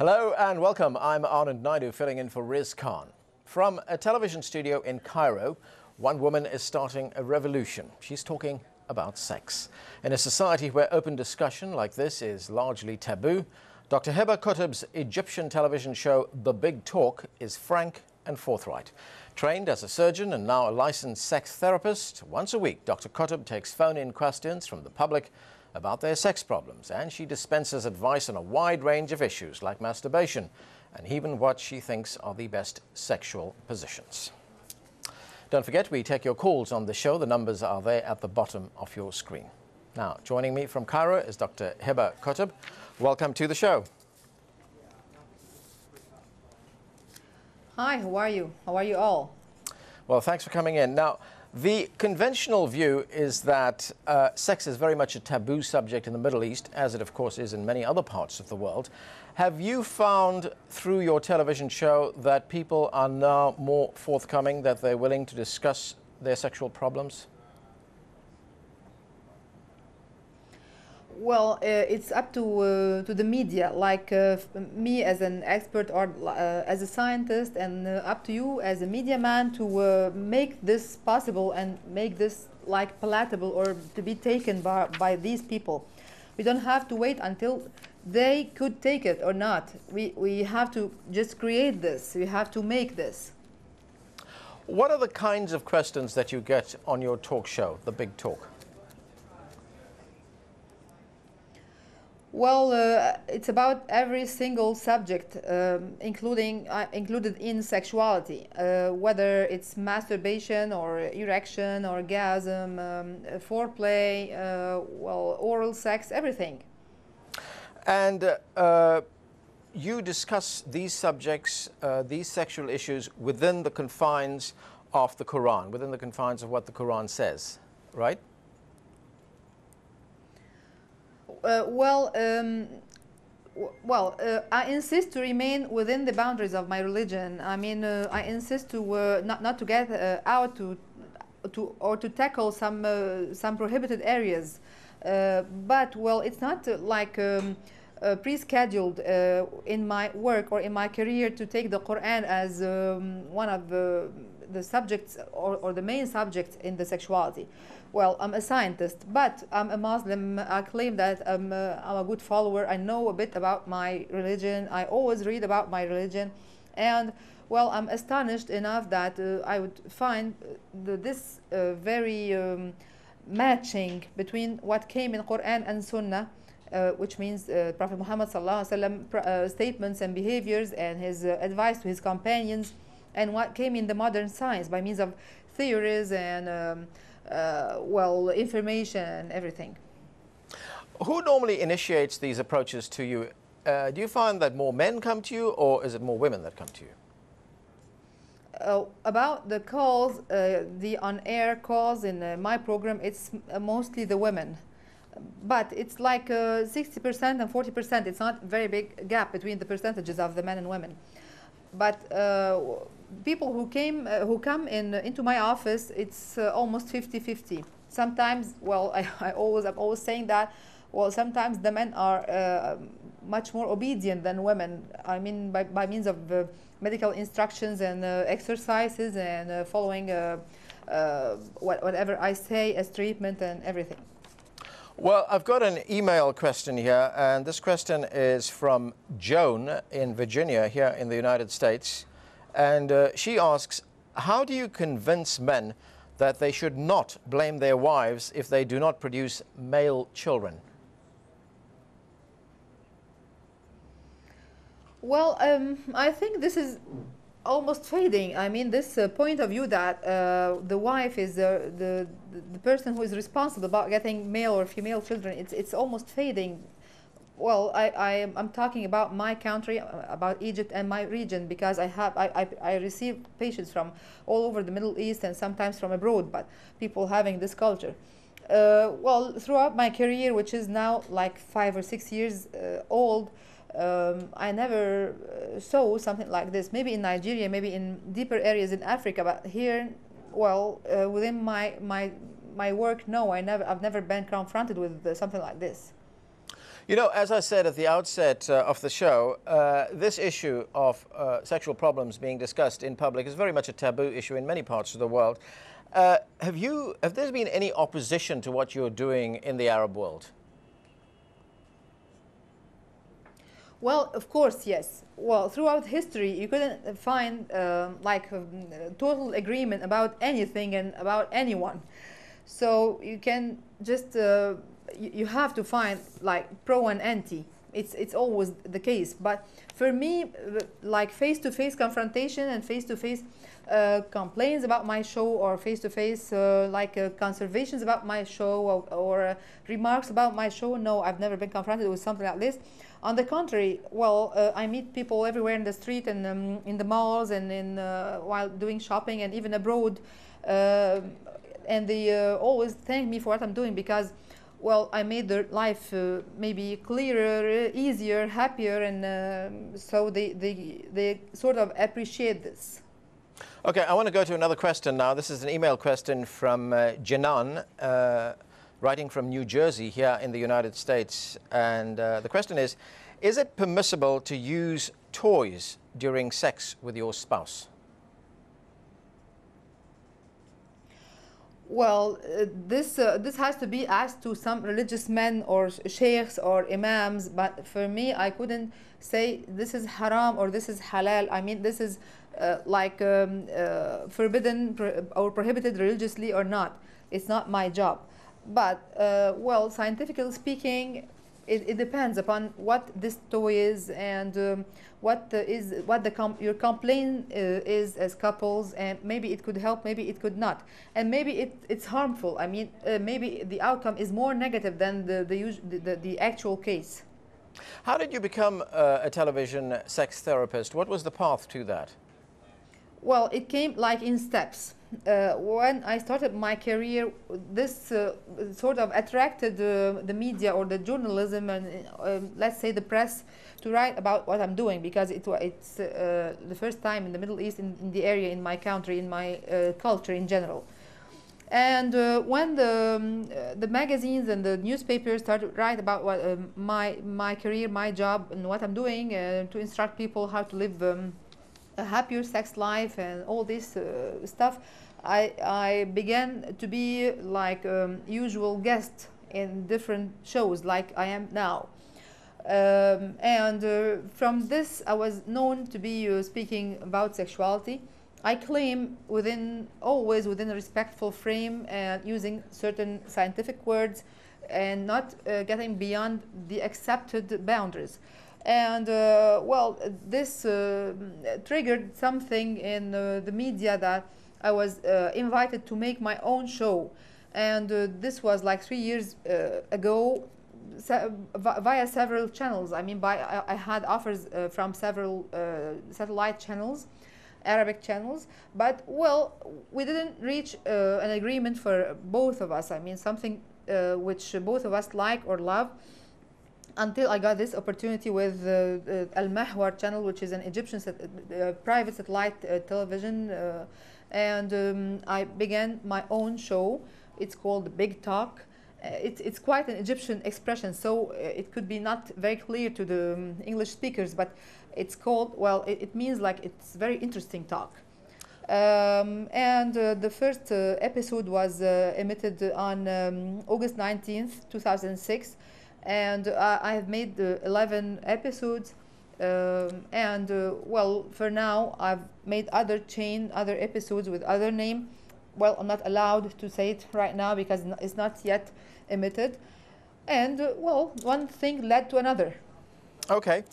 Hello and welcome. I'm Anand Naidu filling in for Riz Khan. From a television studio in Cairo, one woman is starting a revolution. She's talking about sex. In a society where open discussion like this is largely taboo, Dr. Kotb's Egyptian television show The Big Talk is frank and forthright. Trained as a surgeon and now a licensed sex therapist, once a week Dr. Kotb takes phone-in questions from the public about their sex problems, and she dispenses advice on a wide range of issues like masturbation and even what she thinks are the best sexual positions. Don't forget, we take your calls on the show. The numbers are there at the bottom of your screen. Now, joining me from Cairo is Dr. Kotb. Welcome to the show. Hi, how are you? How are you all? Well, thanks for coming in. Now, the conventional view is that sex is very much a taboo subject in the Middle East, as it of course is in many other parts of the world. Have you found through your television show that people are now more forthcoming, that they're willing to discuss their sexual problems? Well, it's up to the media, like me as an expert or as a scientist, and up to you as a media man to make this possible and make this like palatable or to be taken by these people. We don't have to wait until they could take it or not. We have to just create this. We have to make this. What are the kinds of questions that you get on your talk show, The Big Talk? Well, it's about every single subject, included in sexuality, whether it's masturbation or erection, orgasm, foreplay, well, oral sex, everything. And you discuss these subjects, these sexual issues within the confines of the Quran, within the confines of what the Quran says, right? I insist to remain within the boundaries of my religion. I mean, I insist to not to get out to tackle some prohibited areas. But well, it's not like pre-scheduled in my work or in my career to take the Quran as one of the subjects or the main subject in the sexuality. Well, I'm a scientist, but I'm a Muslim. I claim that I'm a good follower. I know a bit about my religion. I always read about my religion. And, well, I'm astonished enough that I would find this very matching between what came in Quran and Sunnah, which means Prophet Muhammad statements and behaviors and his advice to his companions, and what came in the modern science by means of theories and well, information and everything. Who normally initiates these approaches to you? Do you find that more men come to you, or is it more women that come to you? About the calls, the on-air calls in my program, it's mostly the women. But it's like 60% and 40%. It's not a very big gap between the percentages of the men and women. But people who come into my office, it's almost 50-50. Sometimes, well, I'm always saying that, well, sometimes the men are much more obedient than women. I mean, by means of medical instructions and exercises and following whatever I say as treatment and everything. Well, I've got an email question here, and this question is from Joan in Virginia here in the United States. And she asks, how do you convince men that they should not blame their wives if they do not produce male children? Well, I think this is almost fading. I mean, this point of view that the wife is the person who is responsible about getting male or female children, it's almost fading. Well, I'm talking about my country, about Egypt and my region, because I receive patients from all over the Middle East and sometimes from abroad, but people having this culture. Well, throughout my career, which is now like 5 or 6 years old, I never saw something like this. Maybe in Nigeria, maybe in deeper areas in Africa, but here, well, within my work, no, I've never been confronted with something like this. You know, as I said at the outset of the show, this issue of sexual problems being discussed in public is very much a taboo issue in many parts of the world. Have there been any opposition to what you're doing in the Arab world? Well, of course, yes. Well, throughout history, you couldn't find total agreement about anything and about anyone. So you can just you have to find like pro and anti. It's always the case. But for me, like face-to-face confrontation and face-to-face complaints about my show, or face-to-face conservations about my show, or remarks about my show. No, I've never been confronted with something like this. On the contrary, well, I meet people everywhere in the street and in the malls and while doing shopping and even abroad, and they always thank me for what I'm doing because, well, I made their life maybe clearer, easier, happier, and so they sort of appreciate this. Okay, I want to go to another question now. This is an email question from Janan, writing from New Jersey here in the United States. And the question is it permissible to use toys during sex with your spouse? Well, this has to be asked to some religious men or sheikhs or imams, but for me, I couldn't say this is haram or this is halal. I mean, this is forbidden or prohibited religiously or not. It's not my job. But, well, scientifically speaking, it depends upon what this toy is and your complaint is as couples, and maybe it could help, maybe it could not, and maybe it's harmful. I mean, maybe the outcome is more negative than the actual case. How did you become a television sex therapist? What was the path to that? Well, it came like in steps. When I started my career, this sort of attracted the media or the journalism and let's say the press to write about what I'm doing, because it's the first time in the Middle East, in the area, in my country, in my culture in general. And when the magazines and the newspapers started to write about what my career, my job, and what I'm doing to instruct people how to live a happier sex life and all this stuff, I began to be like usual guest in different shows like I am now. From this, I was known to be speaking about sexuality. I claim always within a respectful frame and using certain scientific words and not getting beyond the accepted boundaries. And well, this triggered something in the media that I was invited to make my own show. And this was like 3 years ago via several channels. I mean, I had offers from several satellite channels, Arabic channels. But, well, we didn't reach an agreement for both of us. I mean, something which both of us like or love, until I got this opportunity with Al Mahwar channel, which is an Egyptian private satellite television, and I began my own show. It's called Big Talk. It's quite an Egyptian expression, so it could be not very clear to the English speakers, but it's called, well, it means like it's very interesting talk. The first episode was emitted on August 19th, 2006. And I have made 11 episodes, well, for now I've made other episodes with other name. Well, I'm not allowed to say it right now because it's not yet emitted. And well, one thing led to another. Okay,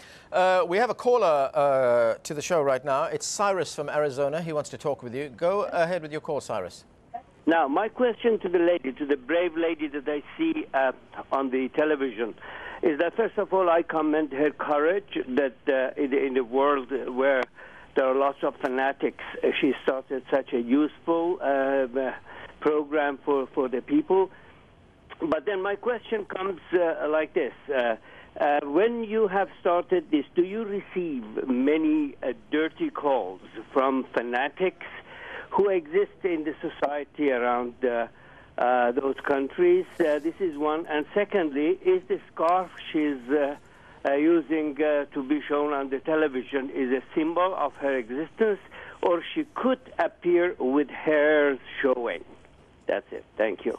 we have a caller to the show right now. It's Cyrus from Arizona. He wants to talk with you. Go ahead with your call, Cyrus. Now, my question to the lady, to the brave lady that I see on the television, is that first of all, I commend her courage that in the world where there are lots of fanatics, she started such a useful program for the people. But then my question comes like this. When you have started this, do you receive many dirty calls from fanatics who exist in the society around those countries. This is one. And secondly, is the scarf she's using to be shown on the television is a symbol of her existence, or she could appear with hair showing? That's it. Thank you.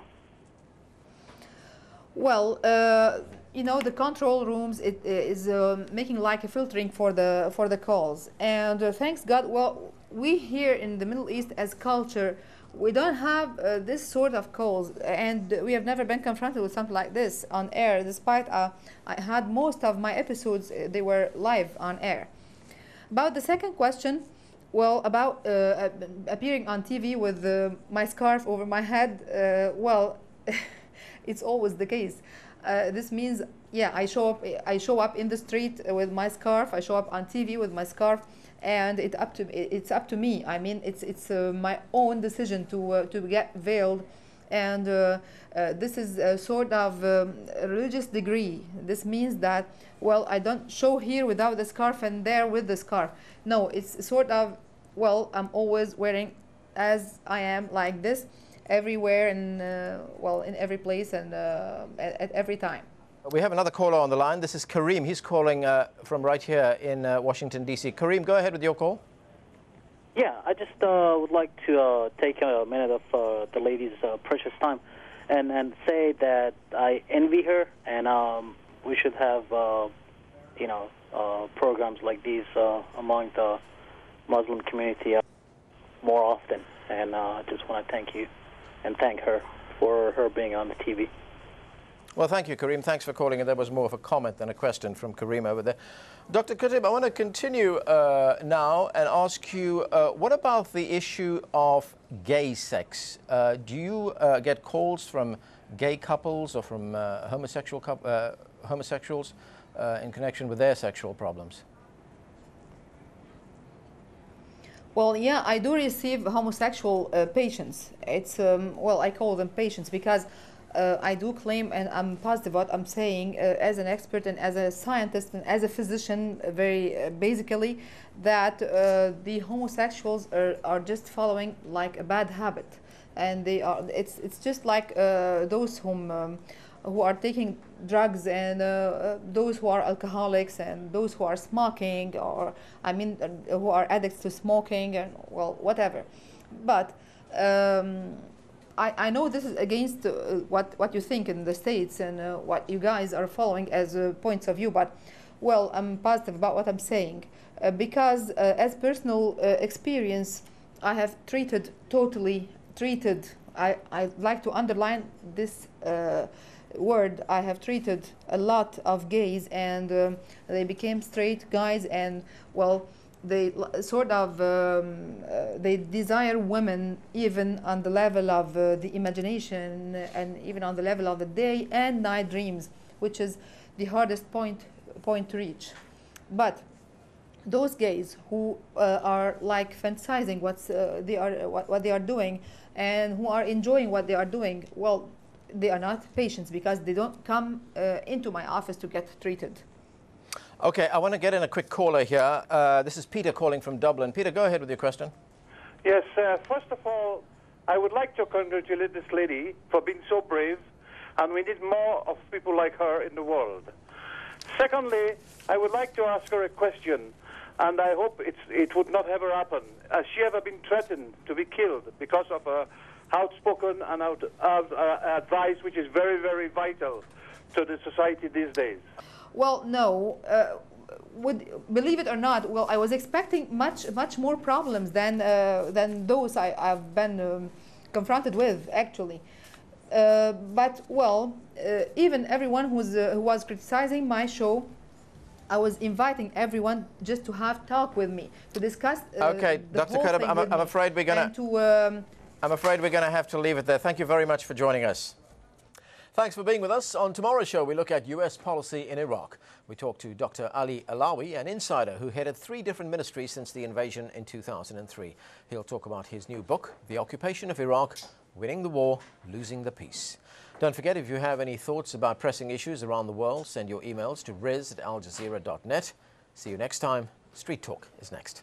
Well, you know, the control rooms is making like a filtering for the calls, and thanks God, well, we here in the Middle East as culture, we don't have this sort of calls, and we have never been confronted with something like this on air. Despite I had most of my episodes, they were live on air. About the second question, well, about appearing on TV with my scarf over my head, well. It's always the case. This means, yeah, I show up in the street with my scarf. I show up on TV with my scarf, and it's up to me. I mean, it's my own decision to get veiled, and this is a sort of religious degree. This means that, well, I don't show here without the scarf and there with the scarf. No, it's sort of, well, I'm always wearing as I am, like this, everywhere, and well, in every place, and at every time. We have another caller on the line. This is Kareem. He's calling from right here in Washington, D.C. Kareem, go ahead with your call. Yeah, I just would like to take a minute of the lady's precious time and say that I envy her, and we should have, you know, programs like these among the Muslim community more often. And I just want to thank you and thank her for her being on the TV. Well, thank you, Kareem. Thanks for calling. And there was more of a comment than a question from Kareem over there. Dr. Kotb, I want to continue now and ask you, what about the issue of gay sex? Do you get calls from gay couples or from homosexuals in connection with their sexual problems? Well, yeah, I do receive homosexual patients. It's, well, I call them patients because I do claim, and I'm positive what I'm saying as an expert and as a scientist and as a physician, very basically, that the homosexuals are just following like a bad habit. And they are, it's just like those who are taking drugs, and those who are alcoholics, and those who are smoking, or I mean who are addicts to smoking, and well, whatever. But I know this is against what you think in the States and what you guys are following as points of view, but well, I'm positive about what I'm saying because as personal experience, I have totally treated, I like to underline this word, I have treated a lot of gays, and they became straight guys, and well, they sort of they desire women even on the level of the imagination, and even on the level of the day and night dreams, which is the hardest point to reach. But those gays who are like fantasizing what they are doing, and who are enjoying what they are doing, well, they are not patients because they don't come into my office to get treated. Okay, I want to get in a quick caller here. This is Peter calling from Dublin. Peter, go ahead with your question. Yes, first of all, I would like to congratulate this lady for being so brave, and we need more of people like her in the world. Secondly, I would like to ask her a question, and I hope it would not ever happen. Has she ever been threatened to be killed because of her outspoken and advice, which is very, very vital to the society these days? Well, no. Believe it or not, well, I was expecting much more problems than those I've been confronted with, actually. But well, even everyone who was criticizing my show, I was inviting everyone just to have talk with me to discuss. Okay, Dr. Kotb, I'm afraid we're gonna. I'm afraid we're going to have to leave it there. Thank you very much for joining us. Thanks for being with us. On tomorrow's show, we look at U.S. policy in Iraq. We talk to Dr. Ali Alawi, an insider who headed 3 different ministries since the invasion in 2003. He'll talk about his new book, The Occupation of Iraq, Winning the War, Losing the Peace. Don't forget, if you have any thoughts about pressing issues around the world, send your emails to riz@aljazeera.net. See you next time. Street Talk is next.